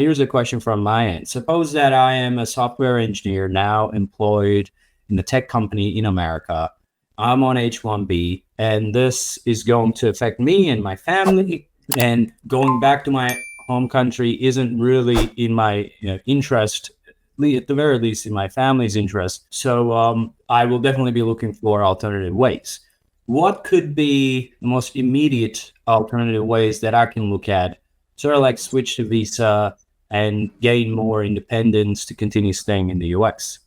Here's a question from my end. Suppose that I am a software engineer now employed in a tech company in America. I'm on H-1B, and this is going to affect me and my family. And going back to my home country isn't really in my interest, at the very least in my family's interest. So I will definitely be looking for alternative ways. What could be the most immediate alternative ways that I can look at, sort of like switch to visa and gain more independence to continue staying in the US?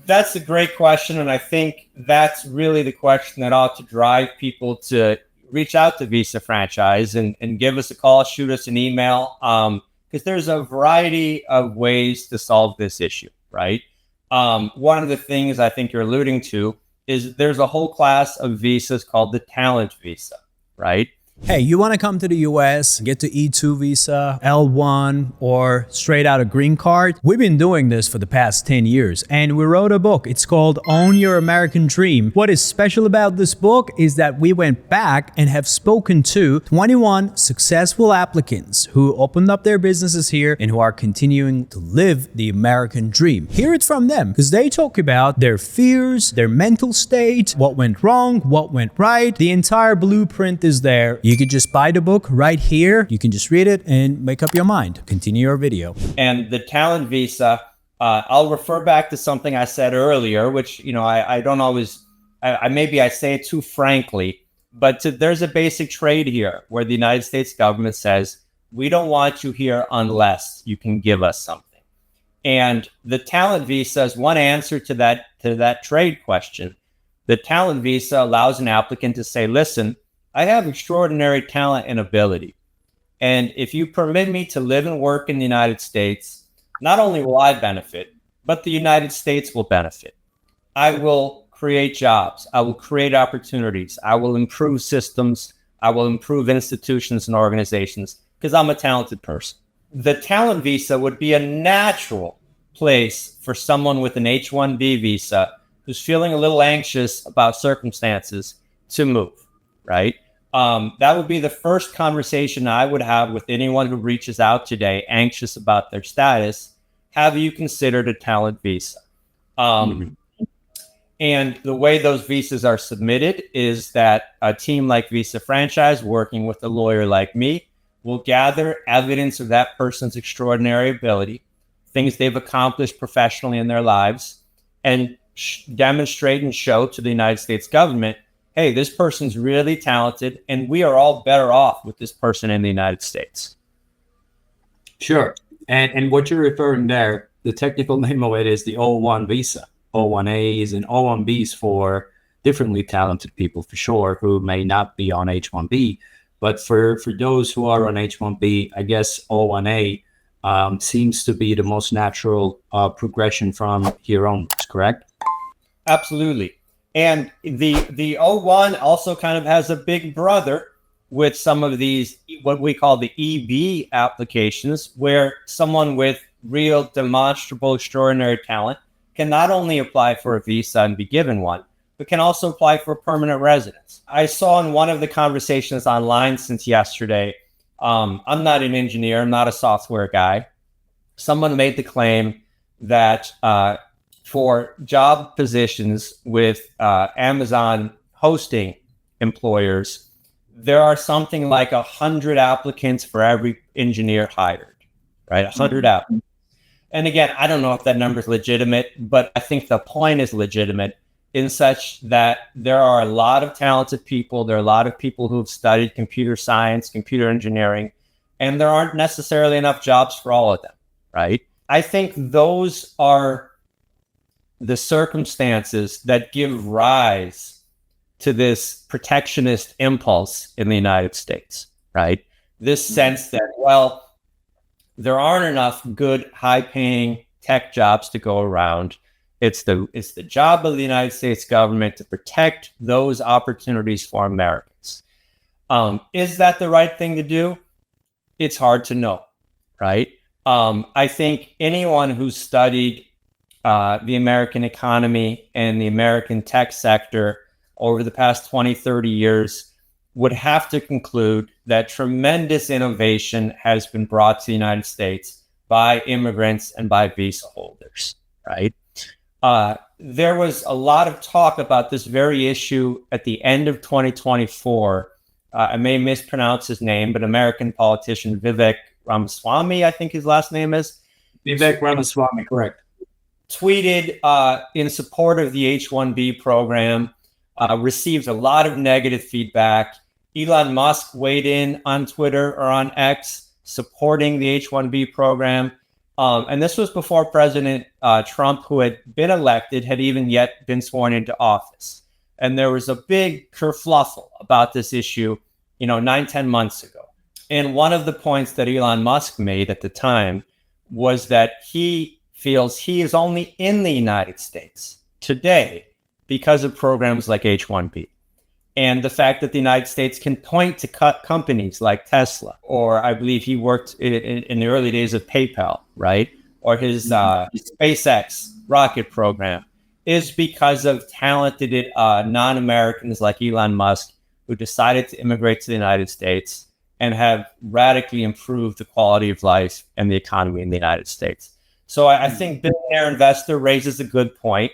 That's a great question. And I think that's really the question that ought to drive people to reach out to Visa Franchise and give us a call, shoot us an email. Because there's a variety of ways to solve this issue, right? One of the things I think you're alluding to is there's a whole class of visas called the talent visa, right? Hey, you want to come to the US, get to E2 visa, L1, or straight out a green card? We've been doing this for the past 10 years, and we wrote a book. It's called Own Your American Dream. What is special about this book is that we went back and have spoken to 21 successful applicants who opened up their businesses here and who are continuing to live the American dream. Hear it from them, because they talk about their fears, their mental state, what went wrong, what went right. The entire blueprint is there. You could just buy the book right here. You can just read it and make up your mind. Continue your video. And the talent visa, I'll refer back to something I said earlier, which, I don't always, maybe I say it too frankly, but there's a basic trade here where the United States government says, we don't want you here unless you can give us something. And the talent visa is one answer to that trade question. The talent visa allows an applicant to say, listen, I have extraordinary talent and ability. And if you permit me to live and work in the United States, not only will I benefit, but the United States will benefit. I will create jobs. I will create opportunities. I will improve systems. I will improve institutions and organizations because I'm a talented person. The talent visa would be a natural place for someone with an H-1B visa who's feeling a little anxious about circumstances to move. Right? That would be the first conversation I would have with anyone who reaches out today, anxious about their status. Have you considered a talent visa? And the way those visas are submitted is that a team like Visa Franchise, working with a lawyer like me, will gather evidence of that person's extraordinary ability, things they've accomplished professionally in their lives, and demonstrate and show to the United States government, hey, this person's really talented, and we are all better off with this person in the United States. Sure. And what you're referring there, the technical name of it is the O1 visa. O1As and O1Bs for differently talented people, for sure, who may not be on H1B. But for those who are on H1B, I guess O1A seems to be the most natural progression from here onwards, correct? Absolutely. And the O1 also kind of has a big brother with some of these, what we call the EB applications, where someone with real demonstrable extraordinary talent can not only apply for a visa and be given one, but can also apply for permanent residence. I saw in one of the conversations online since yesterday, I'm not an engineer, I'm not a software guy. Someone made the claim that for job positions with Amazon hosting employers, there are something like 100 applicants for every engineer hired, right? 100 applicants. And again, I don't know if that number is legitimate, but I think the point is legitimate in such that there are a lot of talented people. There are a lot of people who've studied computer science, computer engineering, and there aren't necessarily enough jobs for all of them, right? I think those are the circumstances that give rise to this protectionist impulse in the United States, right? This sense that, well, there aren't enough good, high-paying tech jobs to go around. It's the job of the United States government to protect those opportunities for Americans. Is that the right thing to do? It's hard to know, right? I think anyone who's studied the American economy and the American tech sector over the past 20, 30 years would have to conclude that tremendous innovation has been brought to the United States by immigrants and by visa holders, right? There was a lot of talk about this very issue at the end of 2024. I may mispronounce his name, but American politician Vivek Ramaswamy, I think his last name is. Vivek Ramaswamy, correct. Tweeted in support of the H-1B program, received a lot of negative feedback. Elon Musk weighed in on Twitter or on X supporting the H-1B program. And this was before President Trump, who had been elected, had even yet been sworn into office. And there was a big kerfluffle about this issue, 9-10 months ago. And one of the points that Elon Musk made at the time was that he feels he is only in the United States today because of programs like H-1B. And the fact that the United States can point to companies like Tesla, or I believe he worked in the early days of PayPal, right? Or his SpaceX rocket program, is because of talented non-Americans like Elon Musk, who decided to immigrate to the United States and have radically improved the quality of life and the economy in the United States. So I think Billionaire Investor raises a good point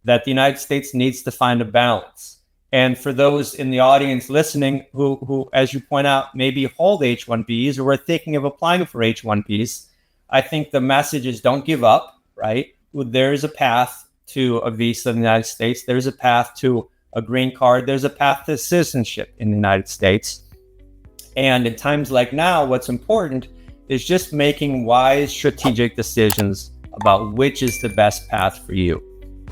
that the United States needs to find a balance. And for those in the audience listening who, as you point out, maybe hold H-1Bs or are thinking of applying for H-1Bs, I think the message is don't give up, right? There is a path to a visa in the United States. There's a path to a green card. There's a path to citizenship in the United States. And in times like now, what's important is just making wise strategic decisions about which is the best path for you.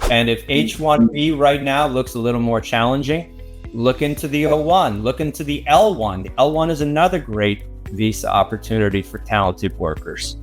And if H-1B right now looks a little more challenging, look into the O1, look into the L1. The L1 is another great visa opportunity for talented workers.